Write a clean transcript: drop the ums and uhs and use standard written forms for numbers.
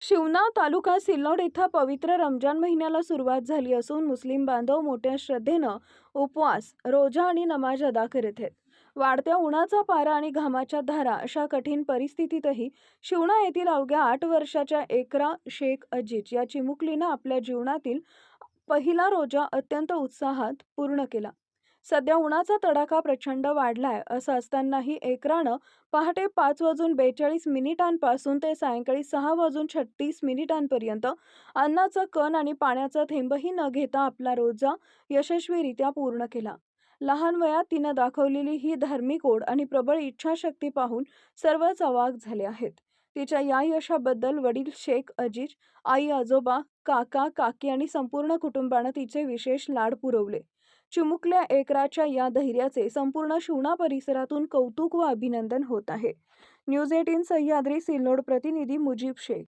शिवना तालुका सिल्लोड इथं पवित्र रमजान महिन्याला सुरुवात झाली असून मुस्लिम बांधव मोठ्या श्रद्धेनं उपवास, रोजा आणि नमाज अदा करत आहेत. वाढत्या उन्हाचा पारा आणि घामाच्या धारा अशा कठीण परिस्थितीतही शिवना येथील अवघ्या 8 वर्षाच्या एकरा शेख अजीज या चिमुकलीनं आपल्या जीवनातील पहिला रोजा अत्यंत उत्साहात पूर्ण केला. सध्या उन्हाचा तडाखा प्रचंड वाढलाय असं असतानाही एकरानं पहाटे 5:42 ते सायंकाळी 6:36 अन्नाचा कण आणि पाण्याचा थेंबही न घेता आपला रोजा यशस्वीरित्या पूर्ण केला. लहान वयात तिनं दाखवलेली ही धार्मिक ओढ आणि प्रबळ इच्छाशक्ती पाहून सर्वच अवाक झाले आहेत. तिच्या या यशाबद्दल वडील शेख अजीज, आई आजोबा, काका काकी आणि संपूर्ण कुटुंबानं तिचे विशेष लाड पुरवले. चिमुकल्या एकराच्या या धैर्याचे संपूर्ण शिवना परिसरातून कौतुक व अभिनंदन होत आहे. न्यूज 18 सह्याद्री सिल्लोड प्रतिनिधी मुजीब शेख.